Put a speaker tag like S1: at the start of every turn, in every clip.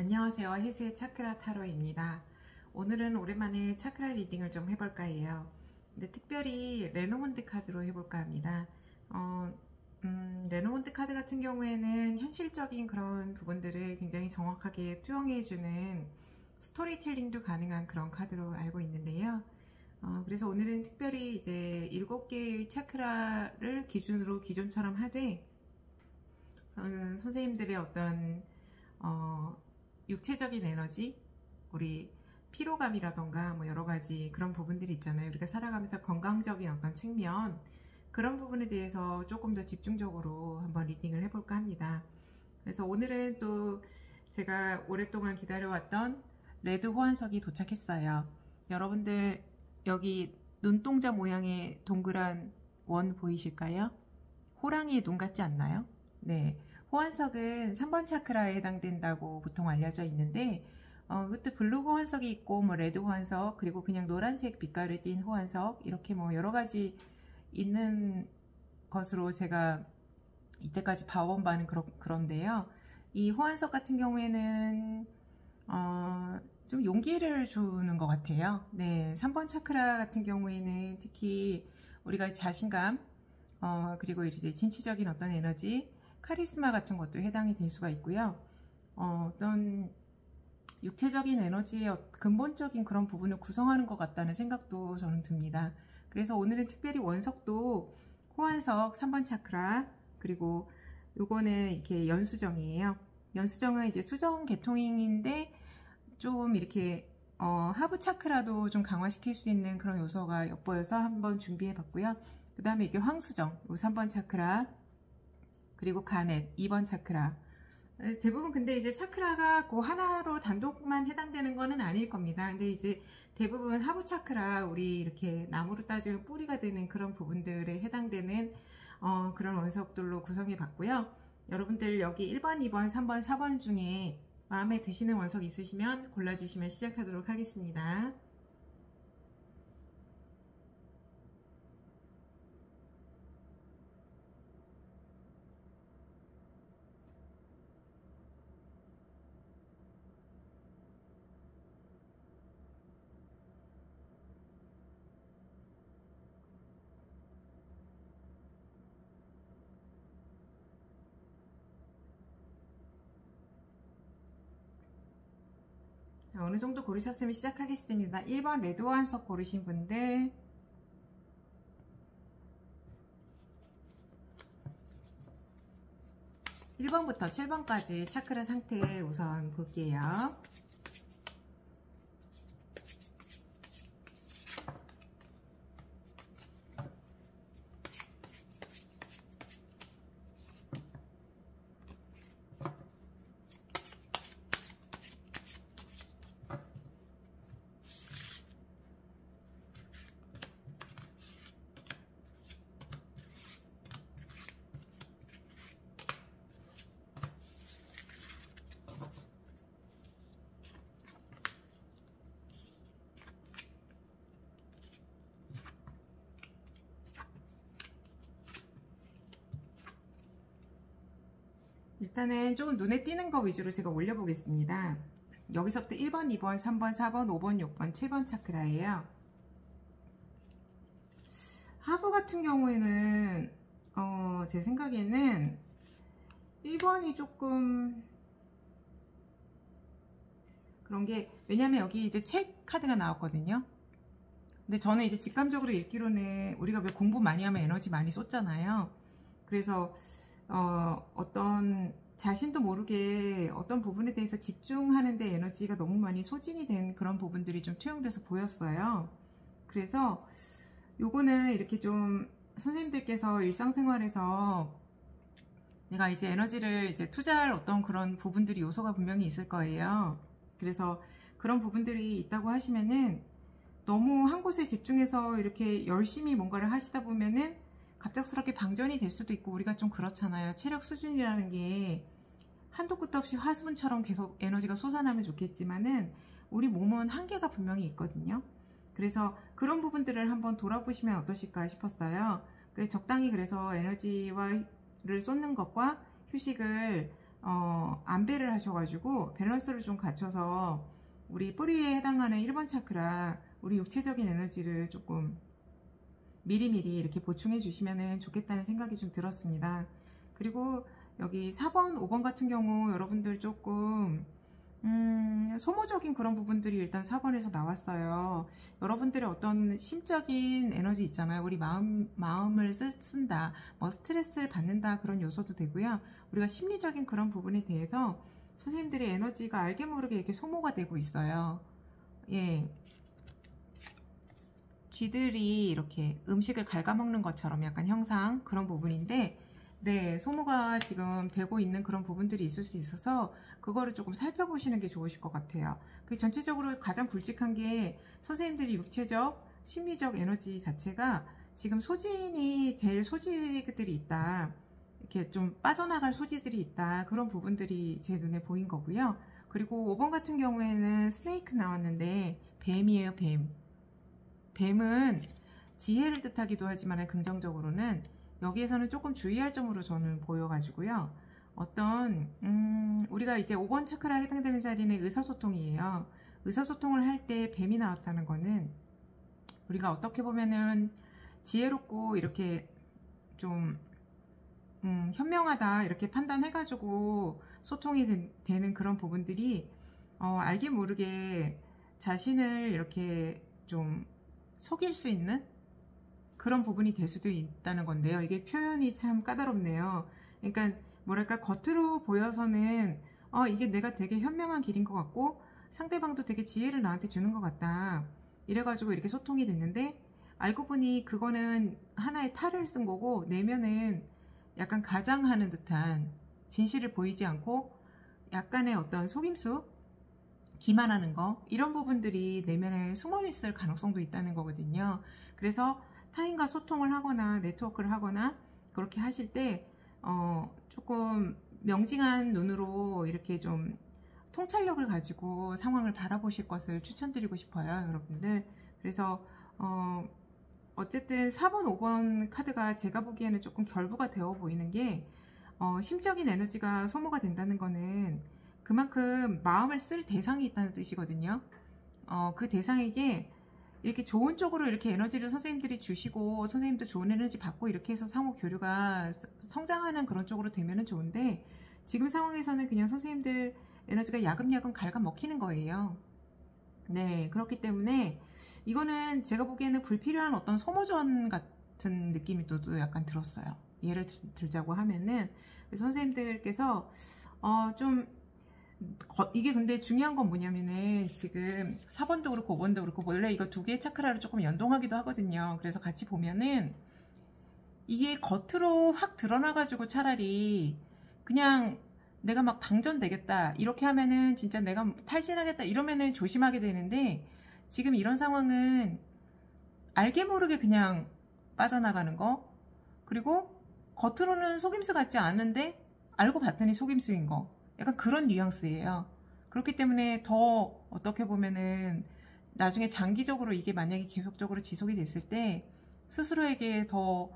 S1: 안녕하세요. 혜수의 차크라 타로입니다. 오늘은 오랜만에 차크라 리딩을 좀 해볼까 해요. 근데 특별히 레노몬드 카드로 해볼까 합니다. 레노몬드 카드 같은 경우에는 현실적인 그런 부분들을 굉장히 정확하게 투영해주는 스토리텔링도 가능한 그런 카드로 알고 있는데요. 그래서 오늘은 특별히 이제 7개의 차크라를 기준으로 기존처럼 하되 선생님들의 어떤 육체적인 에너지, 우리 피로감이라던가 뭐 여러가지 그런 부분들이 있잖아요. 우리가 살아가면서 건강적인 어떤 측면, 그런 부분에 대해서 조금 더 집중적으로 한번 리딩을 해볼까 합니다. 그래서 오늘은 또 제가 오랫동안 기다려왔던 레드 호환석이 도착했어요. 여러분들 여기 눈동자 모양의 동그란 원 보이실까요? 호랑이의 눈 같지 않나요? 네. 호환석은 3번 차크라에 해당된다고 보통 알려져 있는데 이것도 블루 호환석이 있고 뭐 레드 호환석, 그리고 그냥 노란색 빛깔을 띤 호환석, 이렇게 뭐 여러가지 있는 것으로 제가 이때까지 봐온 바는 그런데요. 이 호환석 같은 경우에는 좀 용기를 주는 것 같아요. 네, 3번 차크라 같은 경우에는 특히 우리가 자신감, 그리고 이제 진취적인 어떤 에너지, 카리스마 같은 것도 해당이 될 수가 있고요. 어떤 육체적인 에너지의 근본적인 그런 부분을 구성하는 것 같다는 생각도 저는 듭니다. 그래서 오늘은 특별히 원석도 호환석 3번 차크라, 그리고 요거는 이렇게 연수정이에요. 연수정은 이제 수정 계통인데 좀 이렇게 하부 차크라도 좀 강화시킬 수 있는 그런 요소가 엿보여서 한번 준비해 봤고요. 그 다음에 이게 황수정, 요 3번 차크라, 그리고 가넷 2번 차크라. 대부분 근데 이제 차크라가 그 하나로 단독만 해당되는 거는 아닐 겁니다. 근데 이제 대부분 하부 차크라, 우리 이렇게 나무로 따지면 뿌리가 되는 그런 부분들에 해당되는 그런 원석들로 구성해 봤고요. 여러분들 여기 1번, 2번, 3번, 4번 중에 마음에 드시는 원석 있으시면 골라주시면 시작하도록 하겠습니다. 어느 정도 고르셨으면 시작하겠습니다. 1번 레드 호환석 고르신 분들, 1번부터 7번까지 차크라 상태 우선 볼게요. 일단은 조금 눈에 띄는 거 위주로 제가 올려보겠습니다. 여기서부터 1번, 2번, 3번, 4번, 5번, 6번, 7번 차크라예요. 하부 같은 경우에는 제 생각에는 1번이 조금 그런 게, 왜냐면 여기 이제 책 카드가 나왔거든요. 근데 저는 이제 직감적으로 읽기로는 우리가 왜 공부 많이 하면 에너지 많이 쏟잖아요. 그래서 어떤 자신도 모르게 어떤 부분에 대해서 집중하는데 에너지가 너무 많이 소진이 된 그런 부분들이 좀 투영돼서 보였어요. 그래서 요거는 이렇게 좀 선생님들께서 일상생활에서 내가 이제 에너지를 이제 투자할 어떤 그런 부분들이, 요소가 분명히 있을 거예요. 그래서 그런 부분들이 있다고 하시면은 너무 한 곳에 집중해서 이렇게 열심히 뭔가를 하시다 보면은 갑작스럽게 방전이 될 수도 있고, 우리가 좀 그렇잖아요. 체력 수준이라는 게 한도 끝도 없이 화수분처럼 계속 에너지가 솟아나면 좋겠지만은 우리 몸은 한계가 분명히 있거든요. 그래서 그런 부분들을 한번 돌아보시면 어떠실까 싶었어요. 적당히, 그래서 에너지를 쏟는 것과 휴식을 안배를 하셔가지고 밸런스를 좀 갖춰서 우리 뿌리에 해당하는 1번 차크라, 우리 육체적인 에너지를 조금 미리미리 이렇게 보충해 주시면 좋겠다는 생각이 좀 들었습니다. 그리고 여기 4번, 5번 같은 경우 여러분들 조금 소모적인 그런 부분들이 일단 4번에서 나왔어요. 여러분들의 어떤 심적인 에너지 있잖아요. 우리 마음을 쓴다, 뭐 스트레스를 받는다, 그런 요소도 되고요. 우리가 심리적인 그런 부분에 대해서 선생님들의 에너지가 알게 모르게 이렇게 소모가 되고 있어요. 예. 쥐들이 이렇게 음식을 갉아먹는 것처럼 약간 형상, 그런 부분인데, 네, 소모가 지금 되고 있는 그런 부분들이 있을 수 있어서 그거를 조금 살펴보시는 게 좋으실 것 같아요. 그 전체적으로 가장 굵직한 게 선생님들이 육체적, 심리적 에너지 자체가 지금 소진이 될 소지들이 있다, 이렇게 좀 빠져나갈 소지들이 있다, 그런 부분들이 제 눈에 보인 거고요. 그리고 5번 같은 경우에는 스네이크 나왔는데 뱀이에요. 뱀은 지혜를 뜻하기도 하지만 긍정적으로는 여기에서는 조금 주의할 점으로 저는 보여가지고요. 어떤 우리가 이제 5번 차크라에 해당되는 자리는 의사소통이에요. 의사소통을 할 때 뱀이 나왔다는 거는 우리가 어떻게 보면은 지혜롭고 이렇게 좀 현명하다 이렇게 판단해가지고 소통이 되는 그런 부분들이 알게 모르게 자신을 이렇게 좀 속일 수 있는 그런 부분이 될 수도 있다는 건데요. 이게 표현이 참 까다롭네요. 그러니까 뭐랄까, 겉으로 보여서는 이게 내가 되게 현명한 길인 것 같고 상대방도 되게 지혜를 나한테 주는 것 같다, 이래가지고 이렇게 소통이 됐는데 알고 보니 그거는 하나의 탈을 쓴 거고 내면은 약간 가장하는 듯한, 진실을 보이지 않고 약간의 어떤 속임수, 기만하는 거, 이런 부분들이 내면에 숨어 있을 가능성도 있다는 거거든요. 그래서 타인과 소통을 하거나 네트워크를 하거나 그렇게 하실 때 조금 명징한 눈으로 이렇게 좀 통찰력을 가지고 상황을 바라보실 것을 추천드리고 싶어요, 여러분들. 그래서 어쨌든 4번, 5번 카드가 제가 보기에는 조금 결부가 되어 보이는 게, 심적인 에너지가 소모가 된다는 거는 그만큼 마음을 쓸 대상이 있다는 뜻이거든요. 그 대상에게 이렇게 좋은 쪽으로 이렇게 에너지를 선생님들이 주시고 선생님도 좋은 에너지 받고 이렇게 해서 상호 교류가 성장하는 그런 쪽으로 되면은 좋은데, 지금 상황에서는 그냥 선생님들 에너지가 야금야금 갉아먹히는 거예요. 네, 그렇기 때문에 이거는 제가 보기에는 불필요한 어떤 소모전 같은 느낌이 또 약간 들었어요. 예를 들자고 하면은 선생님들께서 좀 이게 근데 중요한 건 뭐냐면은 지금 4번도 그렇고 5번도 그렇고 원래 이거 두 개의 차크라를 조금 연동하기도 하거든요. 그래서 같이 보면은 이게 겉으로 확 드러나가지고 차라리 그냥 내가 막 방전되겠다 이렇게 하면은 진짜 내가 탈진하겠다 이러면은 조심하게 되는데, 지금 이런 상황은 알게 모르게 그냥 빠져나가는 거, 그리고 겉으로는 속임수 같지 않은데 알고 봤더니 속임수인 거, 약간 그런 뉘앙스예요. 그렇기 때문에 더 어떻게 보면은 나중에 장기적으로 이게 만약에 계속적으로 지속이 됐을 때 스스로에게 더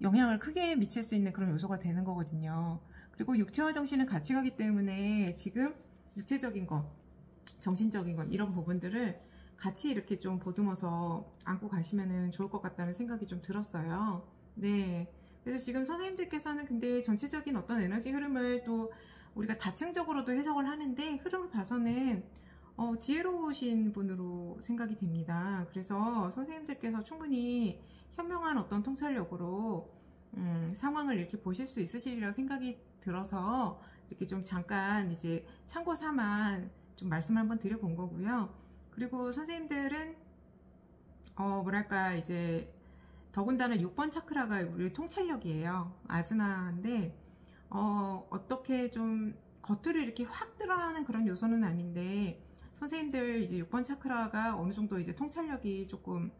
S1: 영향을 크게 미칠 수 있는 그런 요소가 되는 거거든요. 그리고 육체와 정신은 같이 가기 때문에 지금 육체적인 것, 정신적인 것, 이런 부분들을 같이 이렇게 좀 보듬어서 안고 가시면 좋을 것 같다는 생각이 좀 들었어요. 네. 그래서 지금 선생님들께서는 근데 전체적인 어떤 에너지 흐름을 또 우리가 다층적으로도 해석을 하는데 흐름을 봐서는 지혜로우신 분으로 생각이 됩니다. 그래서 선생님들께서 충분히 현명한 어떤 통찰력으로 상황을 이렇게 보실 수 있으시리라고 생각이 들어서 이렇게 좀 잠깐 이제 참고 삼아 좀 말씀 한번 드려본 거고요. 그리고 선생님들은 뭐랄까, 이제 더군다나 6번 차크라가 우리 통찰력이에요. 아스나인데 어떻게 좀 겉으로 이렇게 확 드러나는 그런 요소는 아닌데, 선생님들 이제 6번 차크라가 어느 정도 이제 통찰력이 조금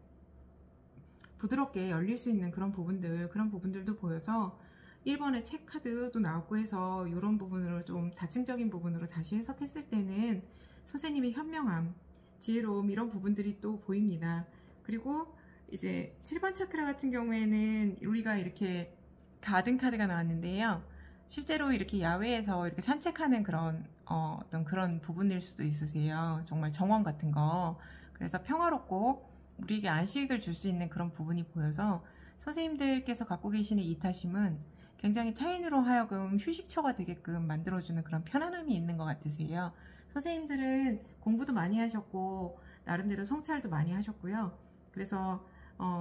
S1: 부드럽게 열릴 수 있는 그런 부분들도 보여서 1번에 책 카드도 나왔고 해서 이런 부분으로 좀 다층적인 부분으로 다시 해석했을 때는 선생님의 현명함, 지혜로움, 이런 부분들이 또 보입니다. 그리고 이제 7번 차크라 같은 경우에는 우리가 이렇게 가든 카드가 나왔는데요. 실제로 이렇게 야외에서 이렇게 산책하는 그런 어떤 그런 부분일 수도 있으세요. 정말 정원 같은 거. 그래서 평화롭고 우리에게 안식을 줄 수 있는 그런 부분이 보여서 선생님들께서 갖고 계시는 이 타심은 굉장히 타인으로 하여금 휴식처가 되게끔 만들어주는 그런 편안함이 있는 것 같으세요. 선생님들은 공부도 많이 하셨고 나름대로 성찰도 많이 하셨고요. 그래서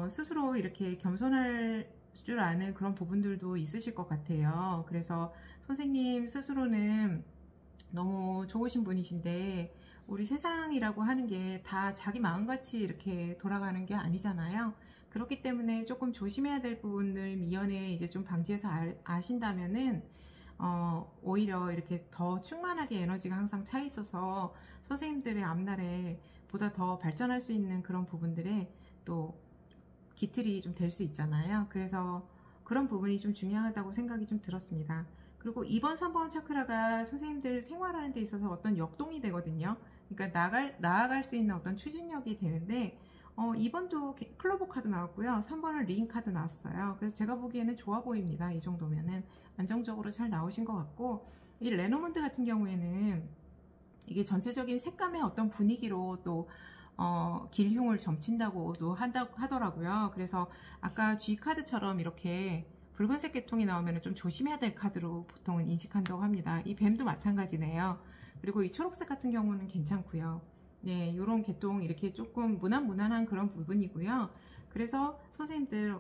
S1: 스스로 이렇게 겸손할 줄 아는 그런 부분들도 있으실 것 같아요. 그래서 선생님 스스로는 너무 좋으신 분이신데 우리 세상이라고 하는 게 다 자기 마음같이 이렇게 돌아가는 게 아니잖아요. 그렇기 때문에 조금 조심해야 될 부분을 미연에 이제 좀 방지해서 아신다면은 오히려 이렇게 더 충만하게 에너지가 항상 차 있어서 선생님들의 앞날에 보다 더 발전할 수 있는 그런 부분들에 또 기틀이 좀 될 수 있잖아요. 그래서 그런 부분이 좀 중요하다고 생각이 좀 들었습니다. 그리고 2번, 3번 차크라가 선생님들 생활하는 데 있어서 어떤 역동이 되거든요. 그러니까 나아갈 수 있는 어떤 추진력이 되는데 2번도 클로버 카드 나왔고요. 3번은 링 카드 나왔어요. 그래서 제가 보기에는 좋아 보입니다. 이 정도면은 안정적으로 잘 나오신 것 같고, 이 레노몬드 같은 경우에는 이게 전체적인 색감의 어떤 분위기로 또 길흉을 점친다고도 하더라고요. 그래서 아까 G 카드처럼 이렇게 붉은색 계통이 나오면 좀 조심해야 될 카드로 보통은 인식한다고 합니다. 이 뱀도 마찬가지네요. 그리고 이 초록색 같은 경우는 괜찮고요. 네, 이런 계통 이렇게 조금 무난무난한 그런 부분이고요. 그래서 선생님들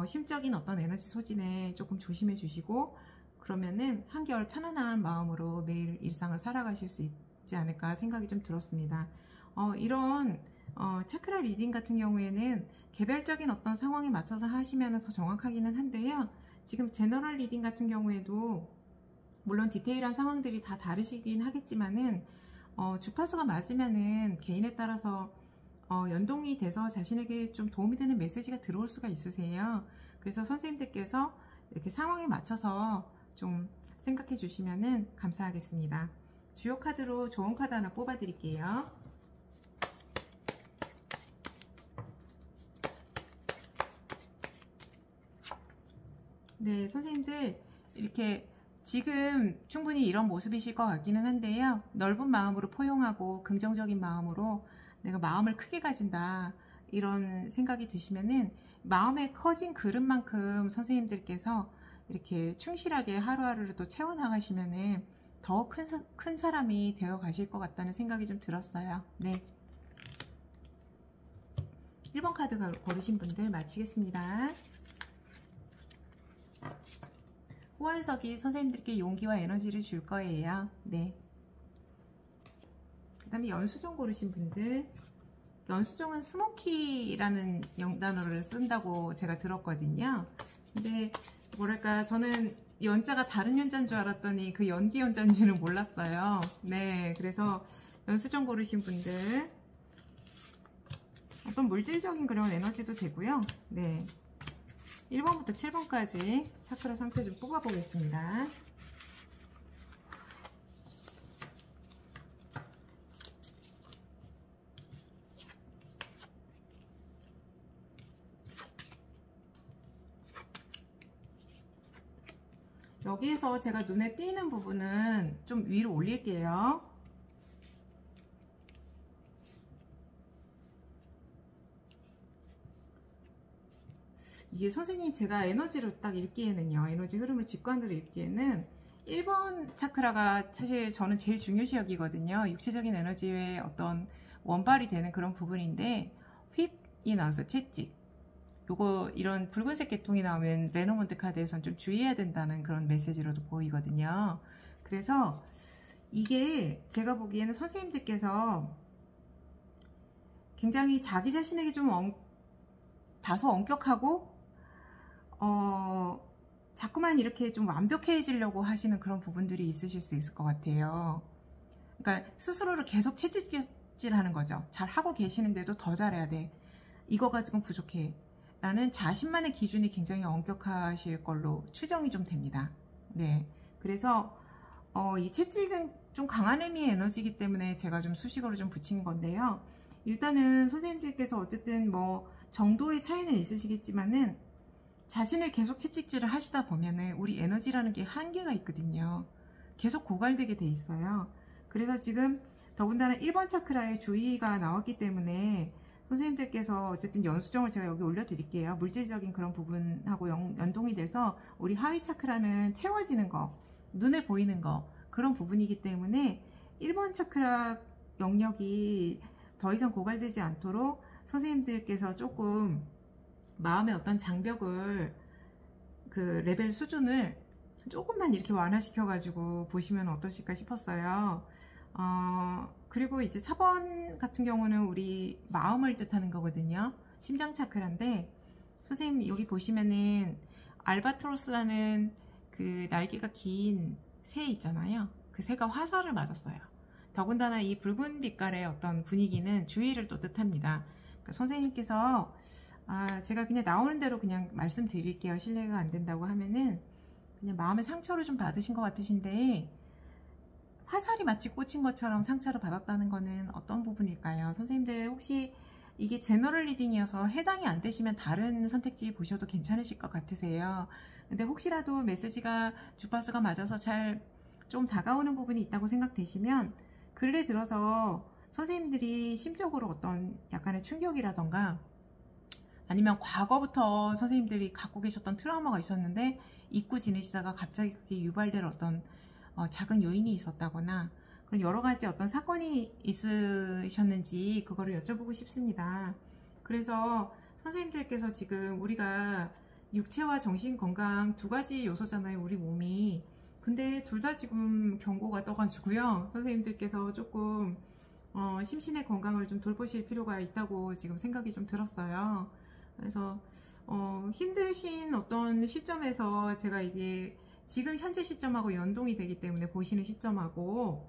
S1: 심적인 어떤 에너지 소진에 조금 조심해 주시고, 그러면은 한결 편안한 마음으로 매일 일상을 살아가실 수 있지 않을까 생각이 좀 들었습니다. 이런 차크라 리딩 같은 경우에는 개별적인 어떤 상황에 맞춰서 하시면 더 정확하기는 한데요. 지금 제너럴 리딩 같은 경우에도 물론 디테일한 상황들이 다 다르시긴 하겠지만은 주파수가 맞으면은 개인에 따라서 연동이 돼서 자신에게 좀 도움이 되는 메시지가 들어올 수가 있으세요. 그래서 선생님들께서 이렇게 상황에 맞춰서 좀 생각해 주시면은 감사하겠습니다. 주요 카드로 좋은 카드 하나 뽑아 드릴게요. 네, 선생님들 이렇게 지금 충분히 이런 모습이실 것 같기는 한데요. 넓은 마음으로 포용하고 긍정적인 마음으로 내가 마음을 크게 가진다, 이런 생각이 드시면은 마음에 커진 그릇만큼 선생님들께서 이렇게 충실하게 하루하루를 또 채워나가시면은 더 큰 사람이 되어 가실 것 같다는 생각이 좀 들었어요. 네. 1번 카드 고르신 분들 마치겠습니다. 호환석이 선생님들께 용기와 에너지를 줄 거예요. 네. 그 다음에 연수종 고르신 분들, 연수종은 스모키라는 영단어를 쓴다고 제가 들었거든요. 근데 뭐랄까, 저는 연자가 다른 연자인 줄 알았더니 그 연기 연자인 줄은 몰랐어요. 네, 그래서 연수종 고르신 분들 어떤 물질적인 그런 에너지도 되고요. 네, 1번부터 7번까지 차크라 상태 좀 뽑아 보겠습니다. 여기에서 제가 눈에 띄는 부분은 좀 위로 올릴게요. 이게 선생님 제가 에너지로 딱 읽기에는요, 에너지 흐름을 직관으로 읽기에는 1번 차크라가 사실 저는 제일 중요시 여기거든요. 육체적인 에너지의 어떤 원발이 되는 그런 부분인데, 휩이 나와서 채찍, 요거 이런 붉은색 계통이 나오면 레노몬드 카드에선 좀 주의해야 된다는 그런 메시지로도 보이거든요. 그래서 이게 제가 보기에는 선생님들께서 굉장히 자기 자신에게 좀 다소 엄격하고 자꾸만 이렇게 좀 완벽해지려고 하시는 그런 부분들이 있으실 수 있을 것 같아요. 그러니까 스스로를 계속 채찍질하는 거죠. 잘 하고 계시는데도 더 잘해야 돼, 이거 가지고는 부족해 라는 자신만의 기준이 굉장히 엄격하실 걸로 추정이 좀 됩니다. 네, 그래서 이 채찍은 좀 강한 의미의 에너지이기 때문에 제가 좀 수식어로 좀 붙인 건데요. 일단은 선생님들께서 어쨌든 뭐 정도의 차이는 있으시겠지만은 자신을 계속 채찍질을 하시다 보면은 우리 에너지라는 게 한계가 있거든요. 계속 고갈되게 돼 있어요. 그래서 지금 더군다나 1번 차크라에 주의가 나왔기 때문에 선생님들께서 어쨌든 연수정을 제가 여기 올려드릴게요. 물질적인 그런 부분하고 연동이 돼서 우리 하위 차크라는 채워지는 거, 눈에 보이는 거, 그런 부분이기 때문에 1번 차크라 영역이 더 이상 고갈되지 않도록 선생님들께서 조금 마음의 어떤 장벽을, 그 레벨 수준을 조금만 이렇게 완화시켜 가지고 보시면 어떠실까 싶었어요. 그리고 이제 4번 같은 경우는 우리 마음을 뜻하는 거거든요. 심장 차크라인데, 선생님 여기 보시면은 알바트로스라는 그 날개가 긴 새 있잖아요. 그 새가 화살을 맞았어요. 더군다나 이 붉은 빛깔의 어떤 분위기는 주의를 또 뜻합니다. 그러니까 선생님께서 제가 그냥 나오는 대로 그냥 말씀드릴게요. 실례가 안 된다고 하면은 그냥 마음의 상처를 좀 받으신 것 같으신데, 화살이 마치 꽂힌 것처럼 상처를 받았다는 거는 어떤 부분일까요? 선생님들 혹시 이게 제너럴 리딩이어서 해당이 안 되시면 다른 선택지 보셔도 괜찮으실 것 같으세요. 근데 혹시라도 메시지가 주파수가 맞아서 잘 좀 다가오는 부분이 있다고 생각되시면, 근래 들어서 선생님들이 심적으로 어떤 약간의 충격이라던가 아니면 과거부터 선생님들이 갖고 계셨던 트라우마가 있었는데 잊고 지내시다가 갑자기 그게 유발될 어떤 작은 요인이 있었다거나 그런 여러 가지 어떤 사건이 있으셨는지 그거를 여쭤보고 싶습니다. 그래서 선생님들께서 지금 우리가 육체와 정신 건강 두 가지 요소잖아요, 우리 몸이. 근데 둘 다 지금 경고가 떠가지고요. 선생님들께서 조금 심신의 건강을 좀 돌보실 필요가 있다고 지금 생각이 좀 들었어요. 그래서 힘드신 어떤 시점에서 제가 이게 지금 현재 시점하고 연동이 되기 때문에 보시는 시점하고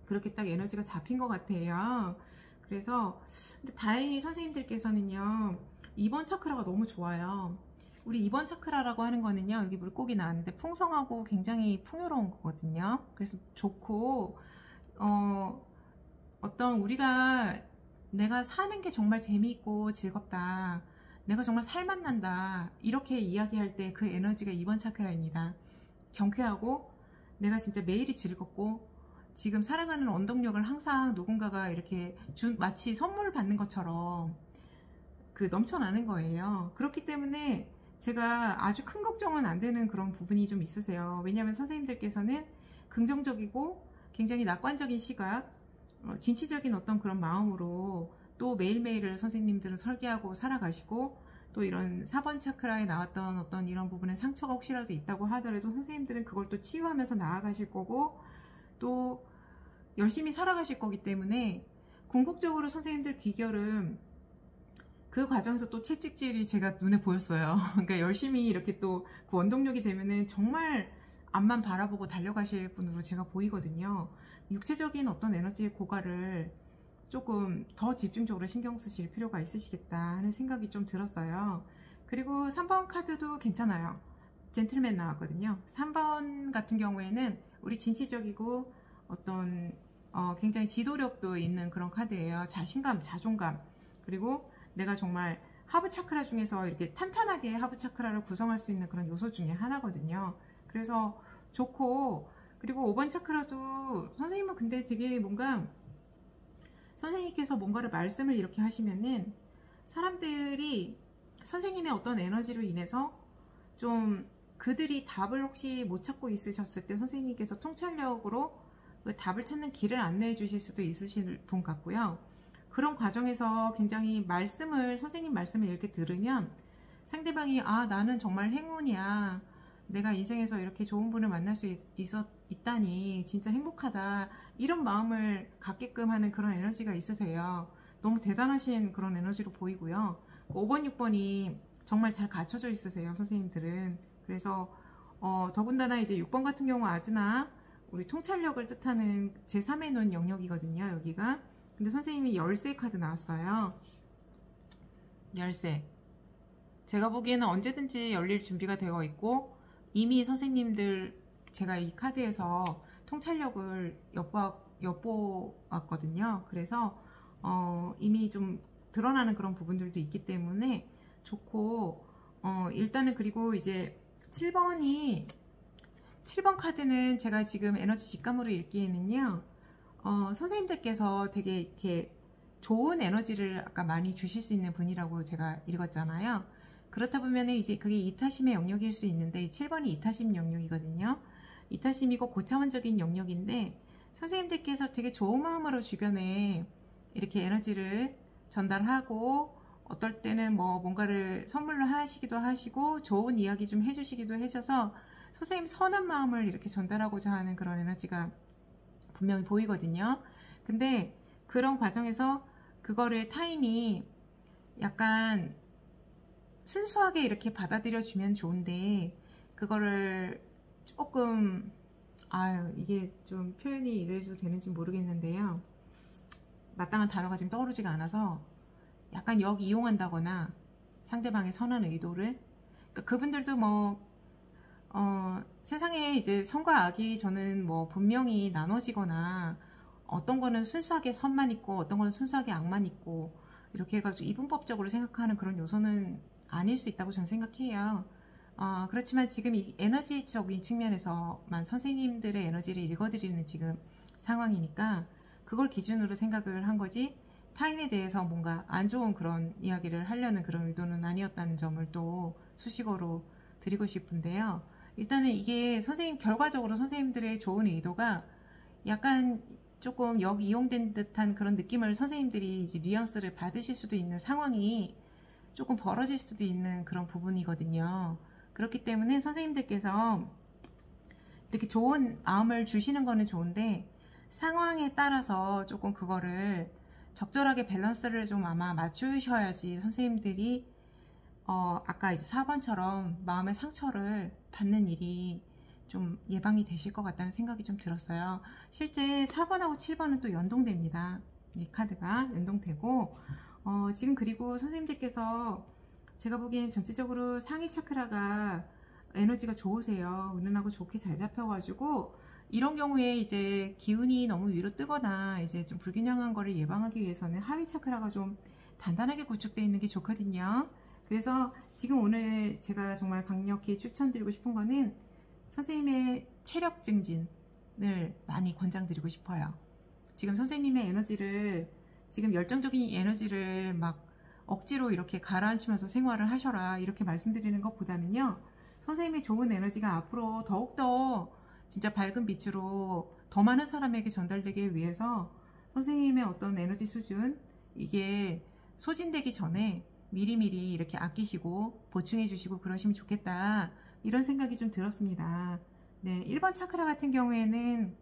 S1: 그렇게 딱 에너지가 잡힌 것 같아요. 그래서 근데 다행히 선생님들께서는요, 2번 차크라가 너무 좋아요. 우리 2번 차크라라고 하는 거는요, 여기 물고기 나왔는데 풍성하고 굉장히 풍요로운 거거든요. 그래서 좋고 어떤 우리가 내가 사는 게 정말 재미있고 즐겁다, 내가 정말 살맛난다, 이렇게 이야기할 때 그 에너지가 2번 차크라입니다. 경쾌하고 내가 진짜 매일이 즐겁고 지금 살아가는 원동력을 항상 누군가가 이렇게 마치 선물을 받는 것처럼 그 넘쳐나는 거예요. 그렇기 때문에 제가 아주 큰 걱정은 안 되는 그런 부분이 좀 있으세요. 왜냐하면 선생님들께서는 긍정적이고 굉장히 낙관적인 시각, 진취적인 어떤 그런 마음으로 또 매일매일을 선생님들은 설계하고 살아가시고, 또 이런 4번 차크라에 나왔던 어떤 이런 부분에 상처가 혹시라도 있다고 하더라도 선생님들은 그걸 또 치유하면서 나아가실 거고 또 열심히 살아가실 거기 때문에 궁극적으로 선생님들 귀결은 그 과정에서 또 채찍질이 제가 눈에 보였어요. 그러니까 열심히 이렇게 또 그 원동력이 되면은 정말 앞만 바라보고 달려가실 분으로 제가 보이거든요. 육체적인 어떤 에너지의 고갈을 조금 더 집중적으로 신경 쓰실 필요가 있으시겠다 하는 생각이 좀 들었어요. 그리고 3번 카드도 괜찮아요. 젠틀맨 나왔거든요. 3번 같은 경우에는 우리 진취적이고 어떤 굉장히 지도력도 있는 그런 카드예요. 자신감, 자존감, 그리고 내가 정말 하부 차크라 중에서 이렇게 탄탄하게 하부 차크라를 구성할 수 있는 그런 요소 중에 하나거든요. 그래서 좋고, 그리고 5번 차크라도 선생님은 근데 되게 뭔가 선생님께서 뭔가를 말씀을 이렇게 하시면은 사람들이 선생님의 어떤 에너지로 인해서 좀 그들이 답을 혹시 못 찾고 있으셨을 때 선생님께서 통찰력으로 그 답을 찾는 길을 안내해 주실 수도 있으실 분 같고요. 그런 과정에서 굉장히 선생님 말씀을 이렇게 들으면 상대방이 나는 정말 행운이야, 내가 인생에서 이렇게 좋은 분을 만날 수 있다니 진짜 행복하다, 이런 마음을 갖게끔 하는 그런 에너지가 있으세요. 너무 대단하신 그런 에너지로 보이고요. 5번, 6번이 정말 잘 갖춰져 있으세요, 선생님들은. 그래서 더군다나 이제 6번 같은 경우 아즈나 우리 통찰력을 뜻하는 제3의 눈 영역이거든요, 여기가. 근데 선생님이 열쇠 카드 나왔어요. 열쇠. 제가 보기에는 언제든지 열릴 준비가 되어 있고, 이미 선생님들 제가 이 카드에서 통찰력을 엿보았거든요. 그래서 이미 좀 드러나는 그런 부분들도 있기 때문에 좋고, 일단은 그리고 이제 7번 카드는 제가 지금 에너지 직감으로 읽기에는요, 선생님들께서 되게 이렇게 좋은 에너지를 아까 많이 주실 수 있는 분이라고 제가 읽었잖아요. 그렇다 보면 이제 그게 이타심의 영역일 수 있는데, 7번이 이타심 영역이거든요. 이타심이고 고차원적인 영역인데, 선생님들께서 되게 좋은 마음으로 주변에 이렇게 에너지를 전달하고, 어떨 때는 뭐 뭔가를 선물로 하시기도 하시고, 좋은 이야기 좀 해주시기도 해줘서 선생님 선한 마음을 이렇게 전달하고자 하는 그런 에너지가 분명히 보이거든요. 근데 그런 과정에서 그거를 타인이 약간 순수하게 이렇게 받아들여 주면 좋은데, 그거를 조금, 이게 좀 표현이 이래도 되는지 모르겠는데요, 마땅한 단어가 지금 떠오르지가 않아서 약간 역이용한다거나 상대방의 선한 의도를, 그러니까 그분들도 뭐 세상에 이제 선과 악이 저는 뭐 분명히 나눠지거나, 어떤 거는 순수하게 선만 있고 어떤 거는 순수하게 악만 있고, 이렇게 해가지고 이분법적으로 생각하는 그런 요소는 아닐 수 있다고 저는 생각해요. 그렇지만 지금 이 에너지적인 측면에서만 선생님들의 에너지를 읽어드리는 지금 상황이니까 그걸 기준으로 생각을 한 거지, 타인에 대해서 뭔가 안 좋은 그런 이야기를 하려는 그런 의도는 아니었다는 점을 또 수식어로 드리고 싶은데요. 일단은 이게 결과적으로 선생님들의 좋은 의도가 약간 조금 역이용된 듯한 그런 느낌을 선생님들이 이제 뉘앙스를 받으실 수도 있는 상황이 조금 벌어질 수도 있는 그런 부분이거든요. 그렇기 때문에 선생님들께서 이렇게 좋은 마음을 주시는 거는 좋은데, 상황에 따라서 조금 그거를 적절하게 밸런스를 좀 아마 맞추셔야지 선생님들이 아까 이제 4번처럼 마음의 상처를 받는 일이 좀 예방이 되실 것 같다는 생각이 좀 들었어요. 실제 4번하고 7번은 또 연동됩니다. 이 카드가 연동되고, 지금 그리고 선생님들께서 제가 보기엔 전체적으로 상위 차크라가 에너지가 좋으세요. 은은하고 좋게 잘 잡혀가지고, 이런 경우에 이제 기운이 너무 위로 뜨거나 이제 좀 불균형한 거를 예방하기 위해서는 하위 차크라가 좀 단단하게 구축되어 있는 게 좋거든요. 그래서 지금 오늘 제가 정말 강력히 추천드리고 싶은 거는 선생님의 체력 증진을 많이 권장드리고 싶어요. 지금 선생님의 에너지를, 지금 열정적인 에너지를 막 억지로 이렇게 가라앉히면서 생활을 하셔라 이렇게 말씀드리는 것보다는요, 선생님의 좋은 에너지가 앞으로 더욱더 진짜 밝은 빛으로 더 많은 사람에게 전달되기 위해서 선생님의 어떤 에너지 수준, 이게 소진되기 전에 미리미리 이렇게 아끼시고 보충해 주시고 그러시면 좋겠다, 이런 생각이 좀 들었습니다. 네, 1번 차크라 같은 경우에는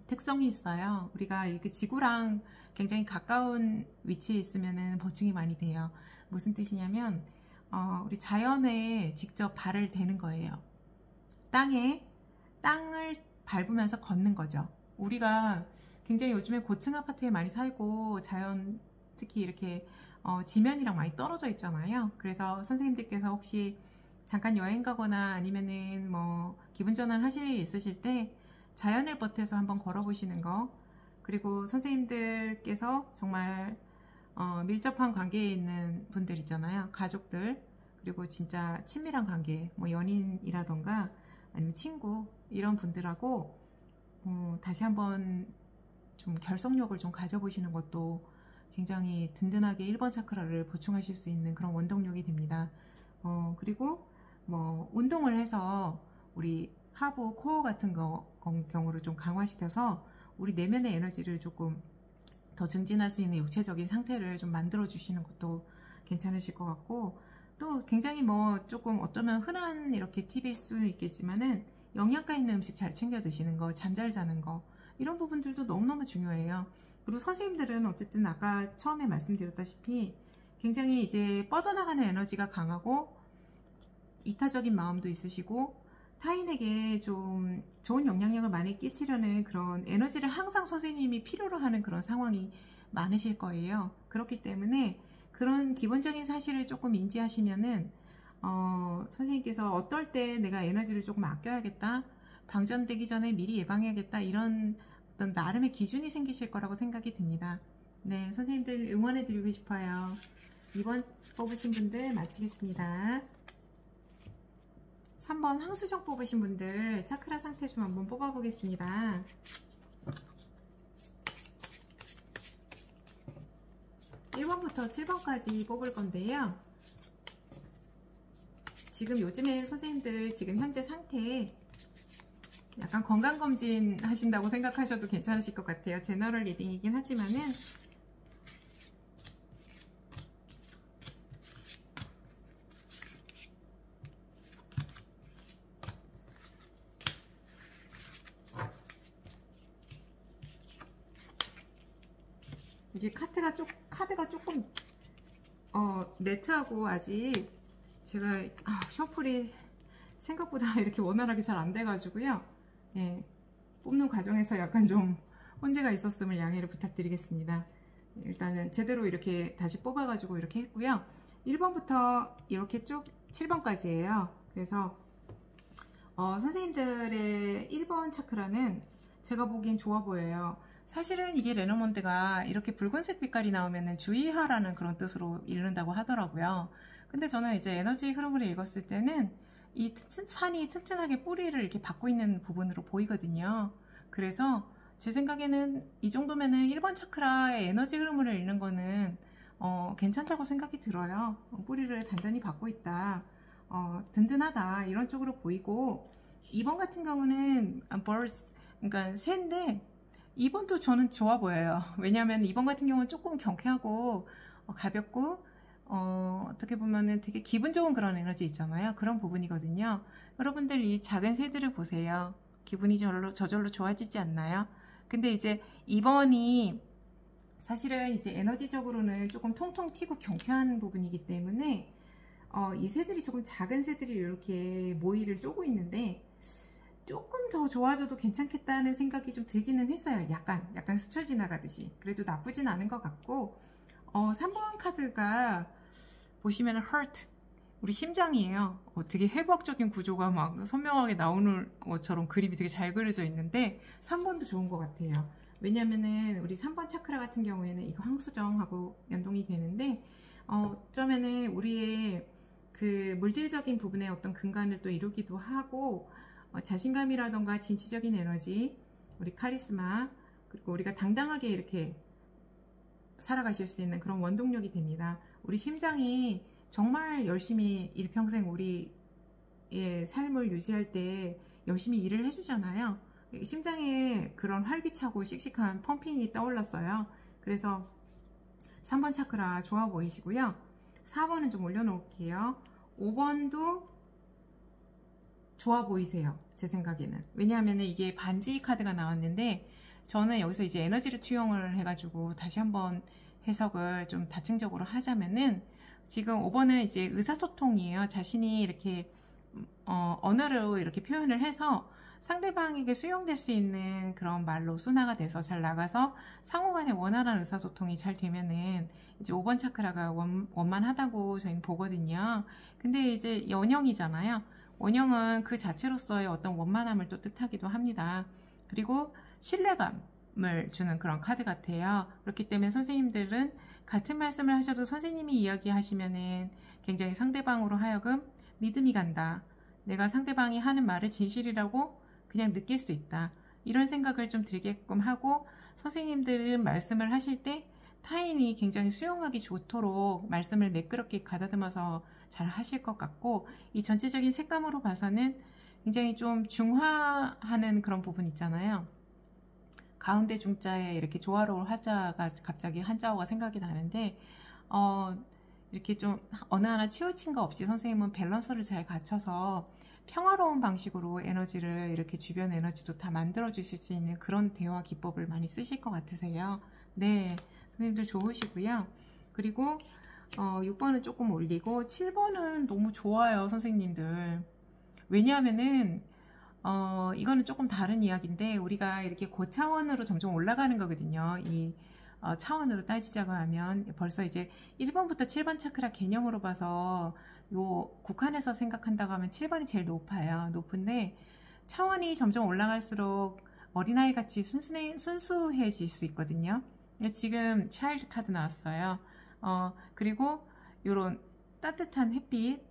S1: 특성이 있어요. 우리가 이렇게 지구랑 굉장히 가까운 위치에 있으면 보충이 많이 돼요. 무슨 뜻이냐면 우리 자연에 직접 발을 대는 거예요. 땅을 밟으면서 걷는 거죠. 우리가 굉장히 요즘에 고층 아파트에 많이 살고 자연, 특히 이렇게 지면이랑 많이 떨어져 있잖아요. 그래서 선생님들께서 혹시 잠깐 여행 가거나 아니면은 뭐 기분 전환 하실 일이 있으실 때 자연을 버텨서 한번 걸어보시는 거, 그리고 선생님들께서 정말 밀접한 관계에 있는 분들 있잖아요. 가족들, 그리고 진짜 친밀한 관계, 뭐 연인이라던가 아니면 친구, 이런 분들하고 다시 한번 좀 결속력을 좀 가져보시는 것도 굉장히 든든하게 1번 차크라를 보충하실 수 있는 그런 원동력이 됩니다. 그리고 뭐 운동을 해서 우리 하부 코어 같은 경우를 좀 강화시켜서 우리 내면의 에너지를 조금 더 증진할 수 있는 육체적인 상태를 좀 만들어 주시는 것도 괜찮으실 것 같고, 또 굉장히 뭐 조금 어쩌면 흔한 이렇게 팁일 수는 있겠지만은 영양가 있는 음식 잘 챙겨 드시는 거, 잠 잘 자는 거, 이런 부분들도 너무너무 중요해요. 그리고 선생님들은 어쨌든 아까 처음에 말씀드렸다시피 굉장히 이제 뻗어나가는 에너지가 강하고 이타적인 마음도 있으시고, 타인에게 좀 좋은 영향력을 많이 끼치려는 그런 에너지를 항상 선생님이 필요로 하는 그런 상황이 많으실 거예요. 그렇기 때문에 그런 기본적인 사실을 조금 인지하시면은 선생님께서 어떨 때 내가 에너지를 조금 아껴야겠다, 방전되기 전에 미리 예방해야겠다, 이런 어떤 나름의 기준이 생기실 거라고 생각이 듭니다. 네, 선생님들 응원해 드리고 싶어요. 2번 뽑으신 분들 마치겠습니다. 3번 황수정 뽑으신 분들 차크라 상태 좀 한번 뽑아 보겠습니다. 1번부터 7번까지 뽑을 건데요. 지금 요즘에 선생님들 지금 현재 상태 약간 건강검진 하신다고 생각하셔도 괜찮으실 것 같아요. 제너럴 리딩이긴 하지만은 이게 카드가 조금 매트하고 아직 제가 셔플이 생각보다 이렇게 원활하게 잘 안 돼가지고요. 예, 뽑는 과정에서 약간 좀 혼재가 있었음을 양해를 부탁드리겠습니다. 일단은 제대로 이렇게 다시 뽑아가지고 이렇게 했고요. 1번부터 이렇게 쭉 7번까지예요. 그래서 선생님들의 1번 차크라는 제가 보기엔 좋아 보여요. 사실은 이게 레노몬드가 이렇게 붉은색 빛깔이 나오면 주의하라는 그런 뜻으로 읽는다고 하더라고요. 근데 저는 이제 에너지 흐름을 읽었을 때는 이 산이 튼튼하게 뿌리를 이렇게 받고 있는 부분으로 보이거든요. 그래서 제 생각에는 이 정도면은 1번 차크라의 에너지 흐름을 읽는 거는 괜찮다고 생각이 들어요. 뿌리를 단단히 받고 있다. 든든하다. 이런 쪽으로 보이고 2번 같은 경우는 birds, 그러니까 새인데 2번도 저는 좋아 보여요. 왜냐하면 2번 같은 경우는 조금 경쾌하고 가볍고 어떻게 보면은 되게 기분 좋은 그런 에너지 있잖아요. 그런 부분이거든요. 여러분들 이 작은 새들을 보세요. 기분이 저절로 좋아지지 않나요? 근데 이제 2번이 사실은 이제 에너지적으로는 조금 통통 튀고 경쾌한 부분이기 때문에 이 새들이 조금 작은 새들이 이렇게 모이를 쪼고 있는데 조금 더 좋아져도 괜찮겠다는 생각이 좀 들기는 했어요. 약간 스쳐 지나가듯이. 그래도 나쁘진 않은 것 같고 3번 카드가 보시면 heart, 우리 심장이에요. 되게 회복적인 구조가 막 선명하게 나오는 것처럼 그림이 되게 잘 그려져 있는데 3번도 좋은 것 같아요. 왜냐면은 우리 3번 차크라 같은 경우에는 이거 황수정하고 연동이 되는데 어쩌면은 우리의 그 물질적인 부분의 어떤 근간을 또 이루기도 하고 자신감이라던가 진취적인 에너지, 우리 카리스마, 그리고 우리가 당당하게 이렇게 살아가실 수 있는 그런 원동력이 됩니다. 우리 심장이 정말 열심히 일평생 우리의 삶을 유지할 때 열심히 일을 해주잖아요. 심장에 그런 활기차고 씩씩한 펌핑이 떠올랐어요. 그래서 3번 차크라 좋아 보이시고요. 4번은 좀 올려놓을게요. 5번도 좋아 보이세요. 제 생각에는. 왜냐하면 이게 반지 카드가 나왔는데 저는 여기서 이제 에너지를 투영을 해가지고 다시 한번 해석을 좀 다층적으로 하자면은 지금 5번은 이제 의사소통이에요. 자신이 이렇게 언어로 이렇게 표현을 해서 상대방에게 수용될 수 있는 그런 말로 순화가 돼서 잘 나가서 상호간에 원활한 의사소통이 잘 되면은 이제 5번 차크라가 원만하다고 저희는 보거든요. 근데 이제 원형이잖아요. 원형은 그 자체로서의 어떤 원만함을 또 뜻하기도 합니다. 그리고 신뢰감을 주는 그런 카드 같아요. 그렇기 때문에 선생님들은 같은 말씀을 하셔도 선생님이 이야기하시면은 굉장히 상대방으로 하여금 믿음이 간다. 내가 상대방이 하는 말을 진실이라고 그냥 느낄 수 있다. 이런 생각을 좀 들게끔 하고 선생님들은 말씀을 하실 때 타인이 굉장히 수용하기 좋도록 말씀을 매끄럽게 가다듬어서 잘 하실 것 같고 이 전체적인 색감으로 봐서는 굉장히 좀 중화하는 그런 부분 있잖아요. 가운데 중자에 이렇게 조화로울 화자가 갑자기 한자어가 생각이 나는데 이렇게 좀 어느 하나 치우친 거 없이 선생님은 밸런스를 잘 갖춰서 평화로운 방식으로 에너지를 이렇게 주변 에너지도 다 만들어 주실 수 있는 그런 대화 기법을 많이 쓰실 것 같으세요. 네, 선생님들 좋으시고요. 그리고 6번은 조금 올리고 7번은 너무 좋아요, 선생님들. 왜냐하면은 이거는 조금 다른 이야기인데 우리가 이렇게 고차원으로 점점 올라가는 거거든요. 이 차원으로 따지자고 하면 벌써 이제 1번부터 7번 차크라 개념으로 봐서 요 국한에서 생각한다고 하면 7번이 제일 높은데 차원이 점점 올라갈수록 어린아이 같이 순수해질 수 있거든요. 지금 차일드 카드 나왔어요. 그리고 요런 따뜻한 햇빛,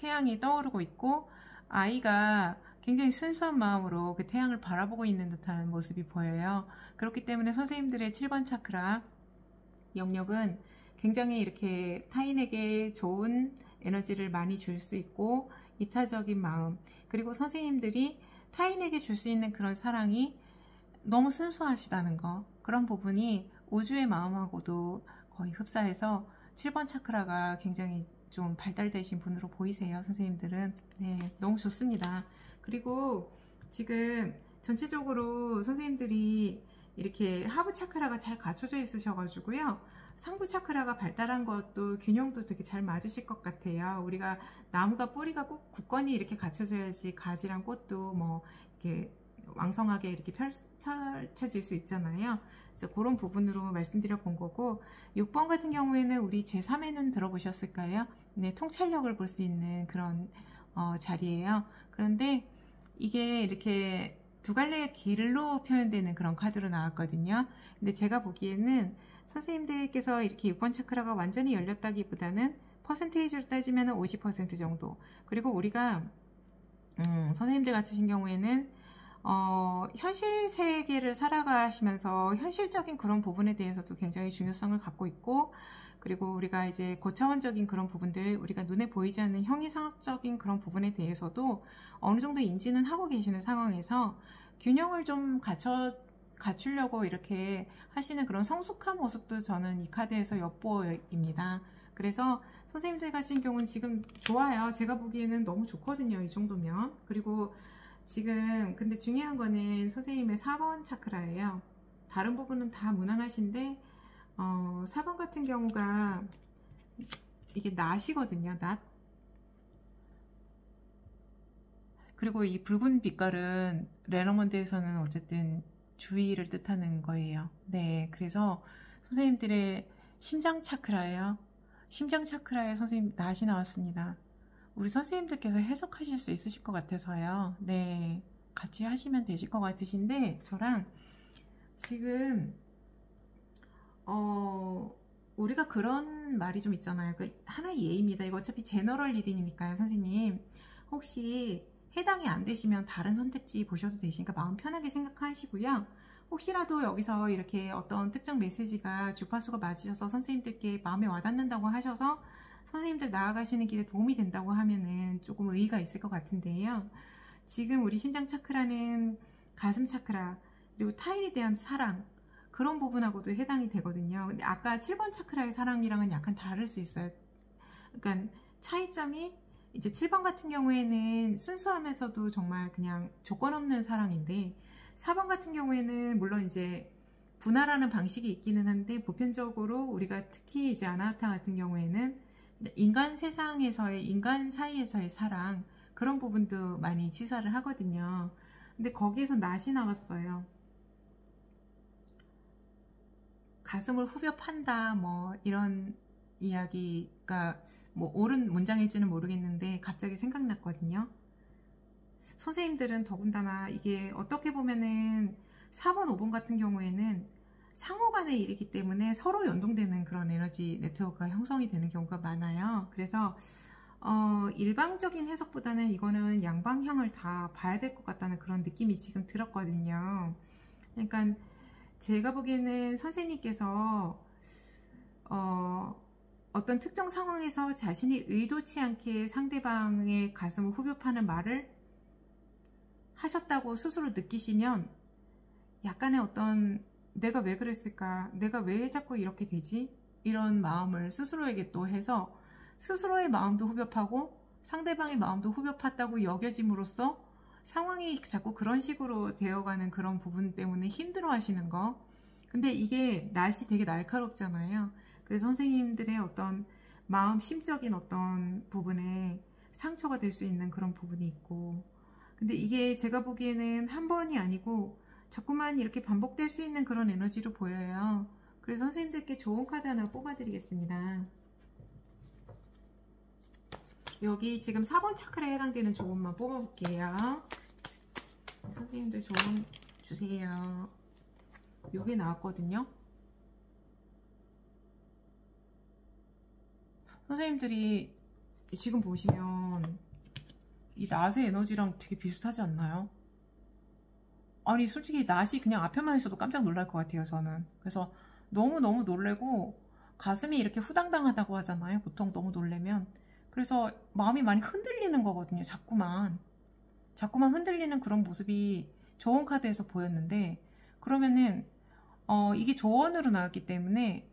S1: 태양이 떠오르고 있고 아이가 굉장히 순수한 마음으로 그 태양을 바라보고 있는 듯한 모습이 보여요. 그렇기 때문에 선생님들의 7번 차크라 영역은 굉장히 이렇게 타인에게 좋은 에너지를 많이 줄 수 있고 이타적인 마음, 그리고 선생님들이 타인에게 줄 수 있는 그런 사랑이 너무 순수하시다는 거, 그런 부분이 우주의 마음하고도 거의 흡사해서 7번 차크라가 굉장히 좀 발달되신 분으로 보이세요. 선생님들은. 네, 너무 좋습니다. 그리고 지금 전체적으로 선생님들이 이렇게 하부 차크라가 잘 갖춰져 있으셔가지고요, 상부 차크라가 발달한 것도 균형도 되게 잘 맞으실 것 같아요. 우리가 나무가 뿌리가 꼭 굳건히 이렇게 갖춰져야지 가지랑 꽃도 뭐 이렇게 왕성하게 이렇게 펼쳐질 수 있잖아요. 그래서 그런 부분으로 말씀드려 본 거고, 6번 같은 경우에는 우리 제3의 눈 들어보셨을까요? 네, 통찰력을 볼 수 있는 그런 자리예요. 그런데 이게 이렇게 두 갈래의 길로 표현되는 그런 카드로 나왔거든요. 근데 제가 보기에는 선생님들께서 이렇게 6번 차크라가 완전히 열렸다기보다는 퍼센테이지로 따지면 50% 정도. 그리고 우리가 선생님들 같으신 경우에는 현실 세계를 살아가시면서 현실적인 그런 부분에 대해서도 굉장히 중요성을 갖고 있고, 그리고 우리가 이제 고차원적인 그런 부분들, 우리가 눈에 보이지 않는 형이상학적인 그런 부분에 대해서도 어느 정도 인지는 하고 계시는 상황에서 균형을 좀 갖추려고 이렇게 하시는 그런 성숙한 모습도 저는 이 카드에서 엿보입니다. 그래서 선생님들 같은 경우는 지금 좋아요. 제가 보기에는 너무 좋거든요. 이 정도면. 그리고 지금 근데 중요한 거는 선생님의 4번 차크라예요. 다른 부분은 다 무난하신데 4번 같은 경우가 이게 낫이거든요. 낫. 그리고 이 붉은 빛깔은 레너먼드에서는 어쨌든 주의를 뜻하는 거예요. 네, 그래서 선생님들의 심장 차크라예요. 심장 차크라에 선생님 낫이 나왔습니다. 우리 선생님들께서 해석하실 수 있으실 것 같아서요. 네, 같이 하시면 되실 것 같으신데, 저랑 지금 우리가 그런 말이 좀 있잖아요. 그 하나의 예입니다. 이거 어차피 제너럴 리딩이니까요. 선생님 혹시 해당이 안 되시면 다른 선택지 보셔도 되시니까 마음 편하게 생각하시고요. 혹시라도 여기서 이렇게 어떤 특정 메시지가 주파수가 맞으셔서 선생님들께 마음에 와닿는다고 하셔서 선생님들 나아가시는 길에 도움이 된다고 하면은 조금 의의가 있을 것 같은데요. 지금 우리 심장 차크라는 가슴 차크라, 그리고 타인에 대한 사랑, 그런 부분하고도 해당이 되거든요. 근데 아까 7번 차크라의 사랑이랑은 약간 다를 수 있어요. 그러니까 차이점이 이제 7번 같은 경우에는 순수하면서도 정말 그냥 조건 없는 사랑인데, 4번 같은 경우에는 물론 이제 분할하는 방식이 있기는 한데, 보편적으로 우리가 특히 이제 아나하타 같은 경우에는 인간 세상에서의, 인간 사이에서의 사랑, 그런 부분도 많이 치사를 하거든요. 근데 거기에서 낫이 나왔어요. 가슴을 후벼 판다, 뭐 이런 이야기가 뭐 옳은 문장일지는 모르겠는데 갑자기 생각났거든요. 선생님들은 더군다나 이게 어떻게 보면은 4번, 5번 같은 경우에는 상호간의 일이기 때문에 서로 연동되는 그런 에너지 네트워크가 형성이 되는 경우가 많아요. 그래서 일방적인 해석보다는 이거는 양방향을 다 봐야 될 것 같다는 그런 느낌이 지금 들었거든요. 그러니까 제가 보기에는 선생님께서 어떤 특정 상황에서 자신이 의도치 않게 상대방의 가슴을 후벼 파는 말을 하셨다고 스스로 느끼시면 약간의 어떤 내가 왜 그랬을까? 내가 왜 자꾸 이렇게 되지? 이런 마음을 스스로에게 또 해서 스스로의 마음도 후벼 파고 상대방의 마음도 후벼 팠다고 여겨짐으로써 상황이 자꾸 그런 식으로 되어가는 그런 부분 때문에 힘들어 하시는 거. 근데 이게 낫이 되게 날카롭잖아요. 그래서 선생님들의 어떤 마음 심적인 어떤 부분에 상처가 될 수 있는 그런 부분이 있고, 근데 이게 제가 보기에는 한 번이 아니고 자꾸만 이렇게 반복될 수 있는 그런 에너지로 보여요. 그래서 선생님들께 좋은 카드 하나 뽑아드리겠습니다. 여기 지금 4번 차크라에 해당되는 조언만 뽑아볼게요. 선생님들 조언 주세요. 요게 나왔거든요. 선생님들이 지금 보시면 이 낫의 에너지랑 되게 비슷하지 않나요? 아니 솔직히 낫이 그냥 앞에만 있어도 깜짝 놀랄 것 같아요 저는. 그래서 너무너무 놀래고 가슴이 이렇게 후당당하다고 하잖아요 보통 너무 놀래면. 그래서 마음이 많이 흔들리는 거거든요. 자꾸만 흔들리는 그런 모습이 조언 카드에서 보였는데, 그러면은 이게 조언으로 나왔기 때문에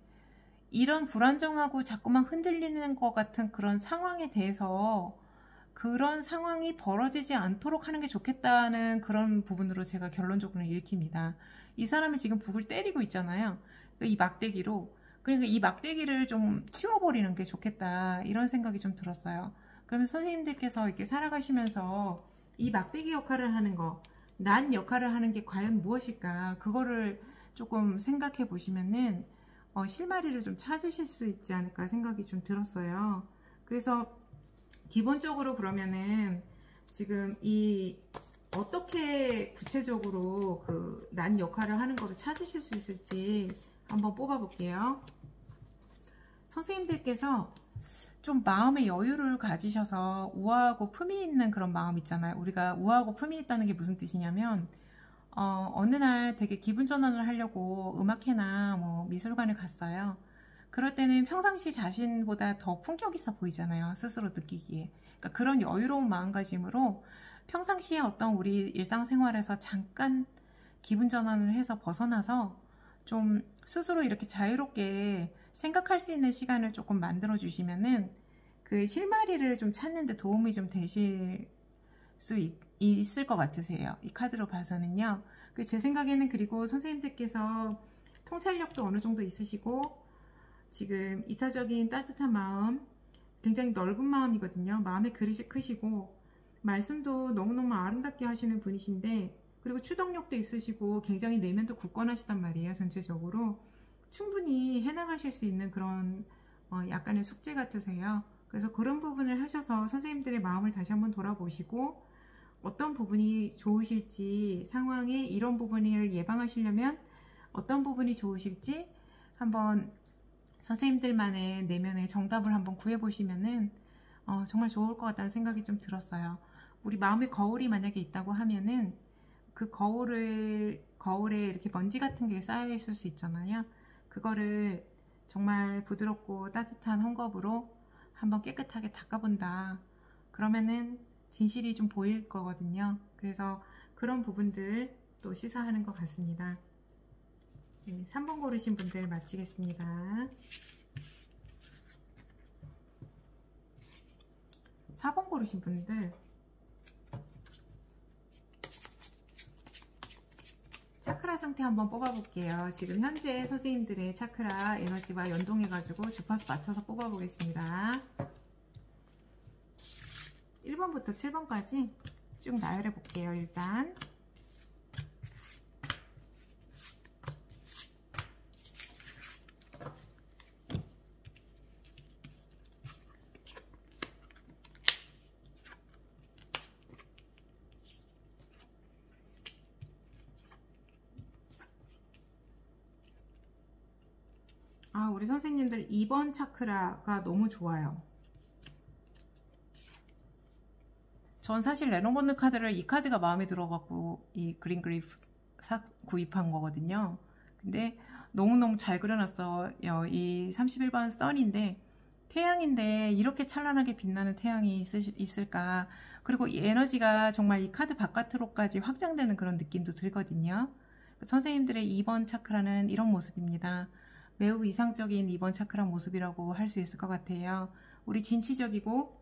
S1: 이런 불안정하고 자꾸만 흔들리는 것 같은 그런 상황에 대해서 그런 상황이 벌어지지 않도록 하는 게 좋겠다는 그런 부분으로 제가 결론적으로 읽힙니다. 이 사람이 지금 북을 때리고 있잖아요. 이 막대기로. 그러니까 이 막대기를 좀 치워버리는 게 좋겠다. 이런 생각이 좀 들었어요. 그러면 선생님들께서 이렇게 살아가시면서 이 막대기 역할을 하는 거, 난 역할을 하는 게 과연 무엇일까? 그거를 조금 생각해 보시면은 실마리를 좀 찾으실 수 있지 않을까 생각이 좀 들었어요. 그래서 기본적으로 그러면은 지금 이 어떻게 구체적으로 그 난 역할을 하는 거를 찾으실 수 있을지 한번 뽑아 볼게요. 선생님들께서 좀 마음의 여유를 가지셔서 우아하고 품위 있는 그런 마음 있잖아요. 우리가 우아하고 품위 있다는 게 무슨 뜻이냐면 어느 날 되게 기분 전환을 하려고 음악회나 뭐 미술관에 갔어요. 그럴 때는 평상시 자신보다 더 품격 있어 보이잖아요. 스스로 느끼기에. 그러니까 그런 여유로운 마음가짐으로 평상시에 어떤 우리 일상생활에서 잠깐 기분 전환을 해서 벗어나서 좀 스스로 이렇게 자유롭게 생각할 수 있는 시간을 조금 만들어 주시면은 그 실마리를 좀 찾는 데 도움이 좀 되실 수 있을 것 같으세요. 이 카드로 봐서는요. 제 생각에는, 그리고 선생님들께서 통찰력도 어느 정도 있으시고 지금 이타적인 따뜻한 마음, 굉장히 넓은 마음이거든요. 마음의 그릇이 크시고 말씀도 너무너무 아름답게 하시는 분이신데, 그리고 추동력도 있으시고 굉장히 내면도 굳건하시단 말이에요. 전체적으로 충분히 해나가실 수 있는 그런 약간의 숙제 같으세요. 그래서 그런 부분을 하셔서 선생님들의 마음을 다시 한번 돌아보시고 어떤 부분이 좋으실지, 상황에 이런 부분을 예방하시려면 어떤 부분이 좋으실지 한번 선생님들만의 내면의 정답을 한번 구해보시면은 정말 좋을 것 같다는 생각이 좀 들었어요. 우리 마음의 거울이 만약에 있다고 하면은 그 거울에 이렇게 먼지 같은 게 쌓여 있을 수 있잖아요. 그거를 정말 부드럽고 따뜻한 헝겊으로 한번 깨끗하게 닦아본다. 그러면은 진실이 좀 보일 거거든요. 그래서 그런 부분들 또 시사하는 것 같습니다. 네, 3번 고르신 분들 마치겠습니다. 4번 고르신 분들 차크라 상태 한번 뽑아볼게요. 지금 현재 선생님들의 차크라 에너지와 연동해가지고 주파수 맞춰서 뽑아보겠습니다. 1번부터 7번까지 쭉 나열해 볼게요. 일단 우리 선생님들 2번 차크라가 너무 좋아요. 전 사실 레노번드 카드를 이 카드가 마음에 들어갖고 이 그린 그리프 구입한 거거든요. 근데 너무너무 잘 그려놨어요. 이 31번 선인데, 태양인데 이렇게 찬란하게 빛나는 태양이 있을까. 그리고 이 에너지가 정말 이 카드 바깥으로까지 확장되는 그런 느낌도 들거든요. 선생님들의 2번 차크라는 이런 모습입니다. 매우 이상적인 2번 차크라 모습이라고 할 수 있을 것 같아요. 우리 진취적이고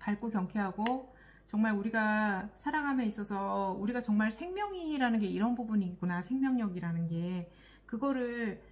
S1: 밝고 경쾌하고, 정말 우리가 살아감에 있어서 우리가 정말 생명이라는 게 이런 부분이구나, 생명력이라는 게, 그거를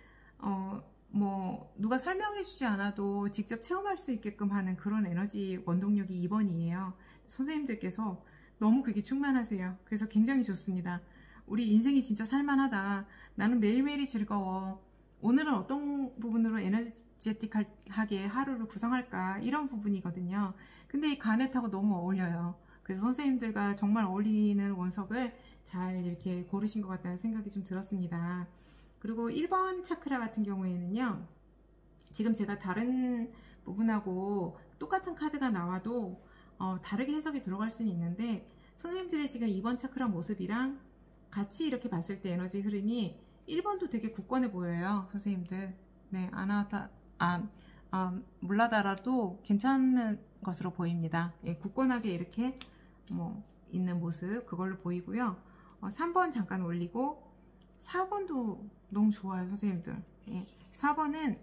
S1: 뭐 누가 설명해 주지 않아도 직접 체험할 수 있게끔 하는 그런 에너지 원동력이 2번이에요. 선생님들께서 너무 그게 충만하세요. 그래서 굉장히 좋습니다. 우리 인생이 진짜 살만하다, 나는 매일매일이 즐거워, 오늘은 어떤 부분으로 에너제틱하게 하루를 구성할까, 이런 부분이거든요. 근데 이 가넷하고 너무 어울려요. 그래서 선생님들과 정말 어울리는 원석을 잘 이렇게 고르신 것 같다는 생각이 좀 들었습니다. 그리고 1번 차크라 같은 경우에는요, 지금 제가 다른 부분하고 똑같은 카드가 나와도 다르게 해석이 들어갈 수는 있는데, 선생님들의 지금 2번 차크라 모습이랑 같이 이렇게 봤을 때 에너지 흐름이 1번도 되게 굳건해 보여요, 선생님들. 네, 물라다라도 괜찮은 것으로 보입니다. 예, 굳건하게 이렇게 뭐 있는 모습, 그걸로 보이고요. 3번 잠깐 올리고 4번도 너무 좋아요, 선생님들. 예, 4번은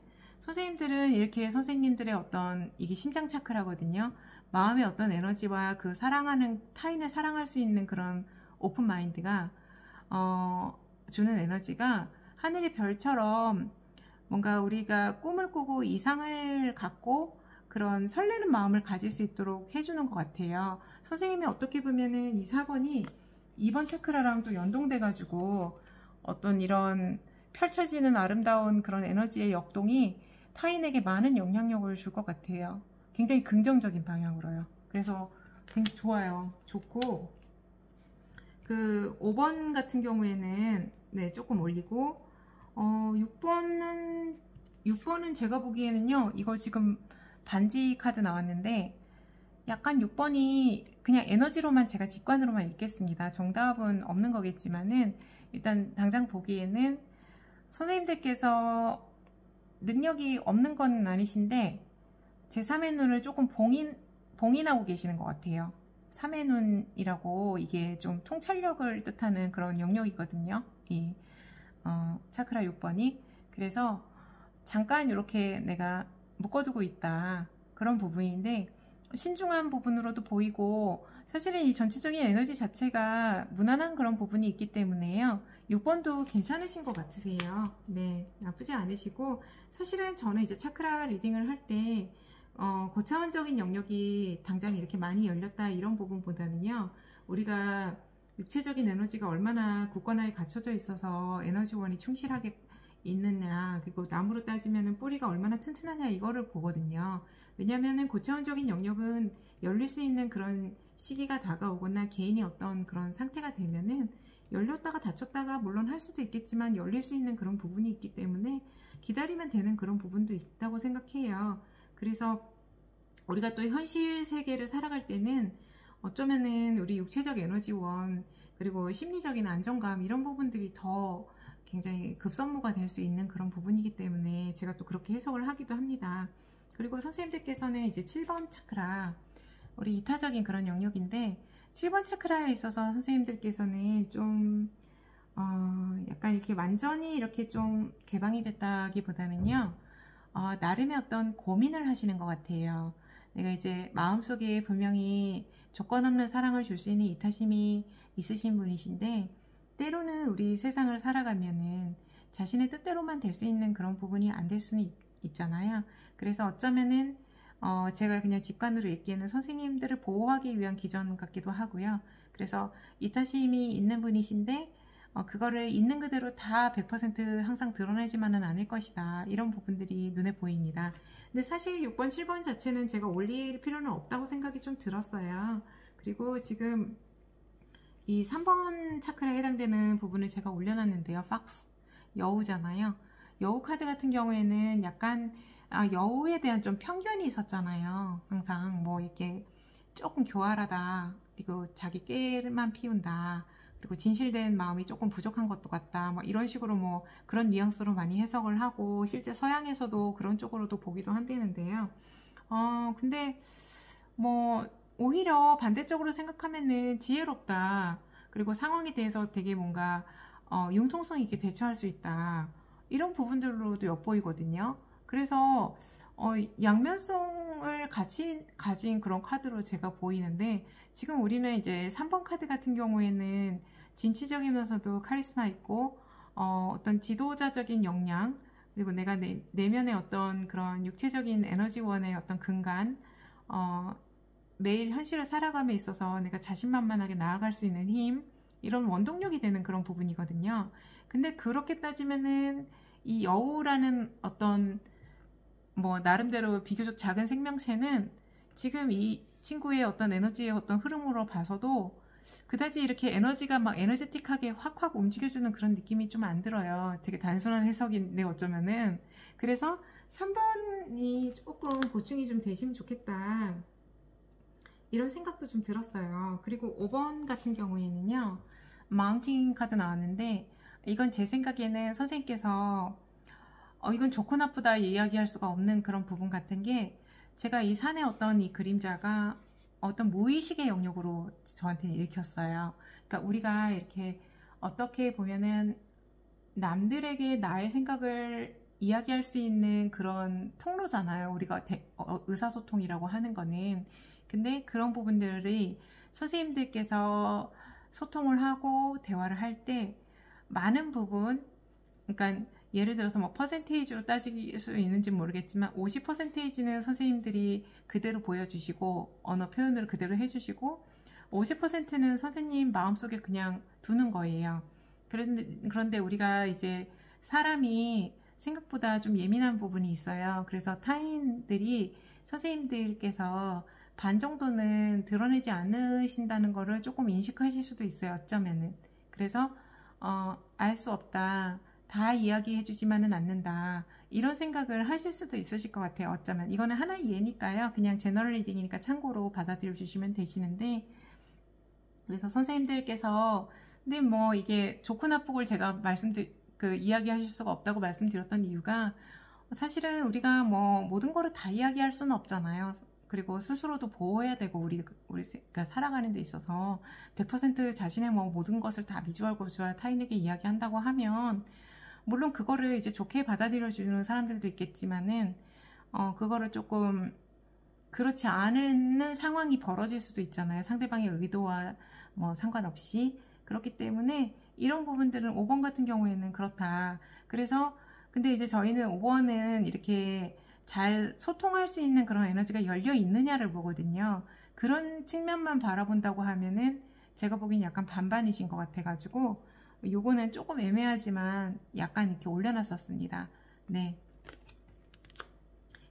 S1: 선생님들은 이렇게 선생님들의 어떤, 이게 심장 차크라거든요. 마음의 어떤 에너지와 그 사랑하는, 타인을 사랑할 수 있는 그런 오픈 마인드가 주는 에너지가 하늘의 별처럼 뭔가 우리가 꿈을 꾸고 이상을 갖고 그런 설레는 마음을 가질 수 있도록 해주는 것 같아요. 선생님이 어떻게 보면은 이 4번이 2번 차크라랑 또 연동돼 가지고 어떤 이런 펼쳐지는 아름다운 그런 에너지의 역동이 타인에게 많은 영향력을 줄 것 같아요. 굉장히 긍정적인 방향으로요. 그래서 굉장히 좋아요. 좋고, 그 5번 같은 경우에는 네, 조금 올리고, 6번은 제가 보기에는요, 이거 지금 반지 카드 나왔는데 약간 6번이 그냥 에너지로만, 제가 직관으로만 읽겠습니다. 정답은 없는 거겠지만은 일단 당장 보기에는 선생님들께서 능력이 없는 건 아니신데 제3의 눈을 조금 봉인하고 계시는 것 같아요. 3의 눈이라고, 이게 좀 통찰력을 뜻하는 그런 영역이거든요, 이 차크라 6번이. 그래서 잠깐 이렇게 내가 묶어두고 있다, 그런 부분인데 신중한 부분으로도 보이고, 사실은 이 전체적인 에너지 자체가 무난한 그런 부분이 있기 때문에요. 6번도 괜찮으신 것 같으세요. 네, 나쁘지 않으시고, 사실은 저는 이제 차크라 리딩을 할 때 고차원적인 영역이 당장 이렇게 많이 열렸다 이런 부분보다는요, 우리가 육체적인 에너지가 얼마나 굳건하게 갖춰져 있어서 에너지원이 충실하게 있느냐, 그리고 나무로 따지면 뿌리가 얼마나 튼튼하냐, 이거를 보거든요. 왜냐면은 고차원적인 영역은 열릴 수 있는 그런 시기가 다가오거나 개인이 어떤 그런 상태가 되면은 열렸다가 닫혔다가 물론 할 수도 있겠지만 열릴 수 있는 그런 부분이 있기 때문에 기다리면 되는 그런 부분도 있다고 생각해요. 그래서 우리가 또 현실 세계를 살아갈 때는 어쩌면은 우리 육체적 에너지원, 그리고 심리적인 안정감, 이런 부분들이 더 굉장히 급선무가 될 수 있는 그런 부분이기 때문에 제가 또 그렇게 해석을 하기도 합니다. 그리고 선생님들께서는 이제 7번 차크라, 우리 이타적인 그런 영역인데 7번 차크라에 있어서 선생님들께서는 좀 약간 이렇게 완전히 이렇게 좀 개방이 됐다기보다는요, 나름의 어떤 고민을 하시는 것 같아요. 내가 이제 마음속에 분명히 조건 없는 사랑을 줄 수 있는 이타심이 있으신 분이신데, 때로는 우리 세상을 살아가면은 자신의 뜻대로만 될 수 있는 그런 부분이 안 될 수는 있잖아요. 그래서 어쩌면은 제가 그냥 직관으로 읽기에는 선생님들을 보호하기 위한 기전 같기도 하고요. 그래서 이타심이 있는 분이신데 그거를 있는 그대로 다 100% 항상 드러내지만은 않을 것이다, 이런 부분들이 눈에 보입니다. 근데 사실 6번, 7번 자체는 제가 올릴 필요는 없다고 생각이 좀 들었어요. 그리고 지금 이 3번 차크라에 해당되는 부분을 제가 올려놨는데요. 팍스, 여우잖아요. 여우 카드 같은 경우에는 약간 여우에 대한 좀 편견이 있었잖아요. 항상 뭐 이렇게 조금 교활하다, 그리고 자기 깨만 피운다, 그리고 진실된 마음이 조금 부족한 것도 같다, 뭐 이런 식으로 뭐 그런 뉘앙스로 많이 해석을 하고, 실제 서양에서도 그런 쪽으로도 보기도 한다는데요. 근데 뭐 오히려 반대쪽으로 생각하면은 지혜롭다, 그리고 상황에 대해서 되게 뭔가 융통성 있게 대처할 수 있다, 이런 부분들로도 엿보이거든요. 그래서 양면성을 같이 가진 그런 카드로 제가 보이는데, 지금 우리는 이제 3번 카드 같은 경우에는 진취적이면서도 카리스마 있고 어떤 지도자적인 역량, 그리고 내가 내면의 어떤 그런 육체적인 에너지원의 어떤 근간, 매일 현실을 살아감에 있어서 내가 자신만만하게 나아갈 수 있는 힘, 이런 원동력이 되는 그런 부분이거든요. 근데 그렇게 따지면은 이 여우라는 어떤 뭐 나름대로 비교적 작은 생명체는 지금 이 친구의 어떤 에너지의 어떤 흐름으로 봐서도 그다지 이렇게 에너지가 막 에너제틱하게 확확 움직여주는 그런 느낌이 좀 안 들어요. 되게 단순한 해석인데 어쩌면은. 그래서 3번이 조금 보충이 좀 되시면 좋겠다, 이런 생각도 좀 들었어요. 그리고 5번 같은 경우에는요, 마운틴 카드 나왔는데, 이건 제 생각에는 선생님께서 이건 좋고 나쁘다 이야기할 수가 없는 그런 부분 같은 게, 제가 이 산의 어떤 이 그림자가 어떤 무의식의 영역으로 저한테는 일으켰어요. 그러니까 우리가 이렇게 어떻게 보면은 남들에게 나의 생각을 이야기할 수 있는 그런 통로잖아요. 우리가 의사소통이라고 하는 거는. 근데 그런 부분들이 선생님들께서 소통을 하고 대화를 할 때 많은 부분, 그러니까 예를 들어서 뭐 퍼센테이지로 따질 수 있는지 모르겠지만 50%는 선생님들이 그대로 보여주시고 언어 표현을 그대로 해주시고 50%는 선생님 마음속에 그냥 두는 거예요. 그런데 우리가 이제 사람이 생각보다 좀 예민한 부분이 있어요. 그래서 타인들이 선생님들께서 반 정도는 드러내지 않으신다는 거를 조금 인식하실 수도 있어요. 어쩌면은. 그래서 알 수 없다. 다 이야기해 주지만은 않는다. 이런 생각을 하실 수도 있으실 것 같아요. 어쩌면. 이거는 하나의 예니까요. 그냥 제너럴 리딩이니까 참고로 받아들여 주시면 되시는데, 그래서 선생님들께서 근데 뭐 이게 좋고 나쁘고를 제가 이야기하실 수가 없다고 말씀드렸던 이유가 사실은 우리가 뭐 모든 거를 다 이야기할 수는 없잖아요. 그리고 스스로도 보호해야 되고 우리가 살아가는 데 있어서 100% 자신의 뭐 모든 것을 다 미주알 타인에게 이야기한다고 하면 물론 그거를 이제 좋게 받아들여주는 사람들도 있겠지만은 그거를 조금 그렇지 않은 상황이 벌어질 수도 있잖아요. 상대방의 의도와 뭐 상관없이. 그렇기 때문에 이런 부분들은 5번 같은 경우에는 그렇다. 그래서 근데 이제 저희는 5번은 이렇게 잘 소통할 수 있는 그런 에너지가 열려 있느냐를 보거든요. 그런 측면만 바라본다고 하면은 제가 보기엔 약간 반반이신 것 같아가지고 요거는 조금 애매하지만 약간 이렇게 올려놨었습니다. 네.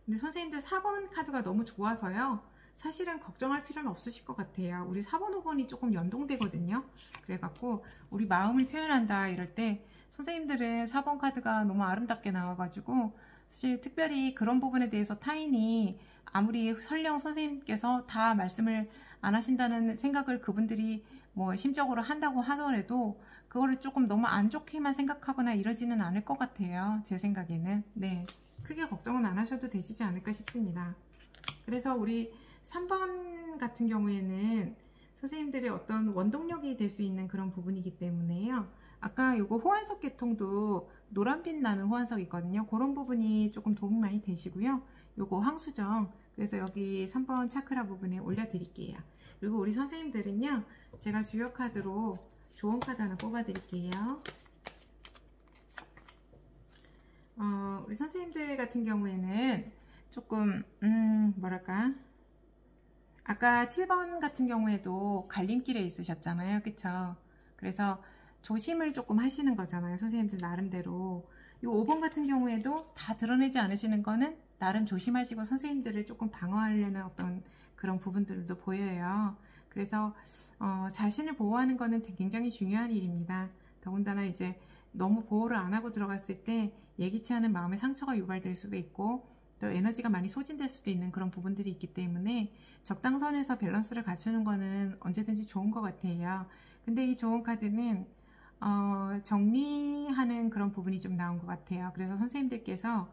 S1: 근데 선생님들 4번 카드가 너무 좋아서요. 사실은 걱정할 필요는 없으실 것 같아요. 우리 4번, 5번이 조금 연동되거든요. 그래갖고 우리 마음을 표현한다 이럴 때 선생님들은 4번 카드가 너무 아름답게 나와가지고 사실 특별히 그런 부분에 대해서 타인이 아무리 설령 선생님께서 다 말씀을 안 하신다는 생각을 그분들이 뭐 심적으로 한다고 하더라도 그거를 조금 너무 안 좋게만 생각하거나 이러지는 않을 것 같아요. 제 생각에는. 네. 크게 걱정은 안 하셔도 되시지 않을까 싶습니다. 그래서 우리 3번 같은 경우에는 선생님들의 어떤 원동력이 될 수 있는 그런 부분이기 때문에요. 아까 요거 호환석 계통도 노란빛 나는 호환석이 있거든요. 그런 부분이 조금 도움이 많이 되시고요. 요거 황수정. 그래서 여기 3번 차크라 부분에 올려드릴게요. 그리고 우리 선생님들은요. 제가 주요 카드로 좋은 카드 하나 뽑아드릴게요. 우리 선생님들 같은 경우에는 조금 뭐랄까 아까 7번 같은 경우에도 갈림길에 있으셨잖아요. 그쵸? 그래서 조심을 조금 하시는 거잖아요. 선생님들 나름대로. 이 5번 같은 경우에도 다 드러내지 않으시는 거는 나름 조심하시고 선생님들을 조금 방어하려는 어떤 그런 부분들도 보여요. 그래서 자신을 보호하는 거는 굉장히 중요한 일입니다. 더군다나 이제 너무 보호를 안 하고 들어갔을 때 예기치 않은 마음의 상처가 유발될 수도 있고 또 에너지가 많이 소진될 수도 있는 그런 부분들이 있기 때문에 적당선에서 밸런스를 갖추는 거는 언제든지 좋은 것 같아요. 근데 이 좋은 카드는 정리하는 그런 부분이 좀 나온 것 같아요. 그래서 선생님들께서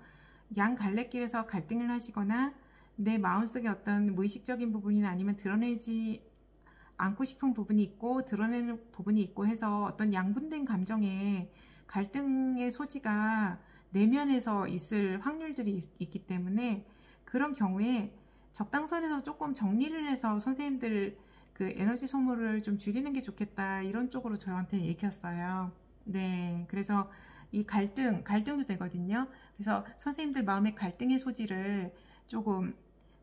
S1: 양 갈래길에서 갈등을 하시거나 내 마음속에 어떤 무의식적인 부분이나 아니면 드러내지 않고 싶은 부분이 있고 드러내는 부분이 있고 해서 어떤 양분된 감정에 갈등의 소지가 내면에서 있을 확률들이 있기 때문에 그런 경우에 적당선에서 조금 정리를 해서 선생님들 그 에너지 소모를 좀 줄이는 게 좋겠다 이런 쪽으로 저한테 읽혔어요. 네, 그래서 이 갈등도 되거든요. 그래서 선생님들 마음의 갈등의 소지를 조금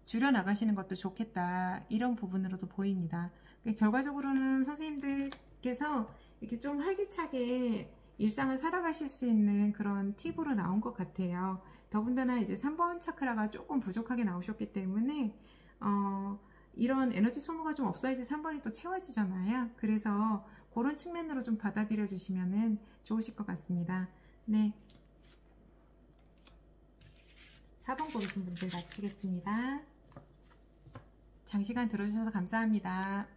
S1: 줄여 나가시는 것도 좋겠다 이런 부분으로도 보입니다. 결과적으로는 선생님들께서 이렇게 좀 활기차게 일상을 살아가실 수 있는 그런 팁으로 나온 것 같아요. 더군다나 이제 3번 차크라가 조금 부족하게 나오셨기 때문에 이런 에너지 소모가 좀 없어야지 3번이 또 채워지잖아요. 그래서 그런 측면으로 좀 받아들여 주시면 좋으실 것 같습니다. 네, 4번 고르신 분들 마치겠습니다. 자, 장시간 들어주셔서 감사합니다.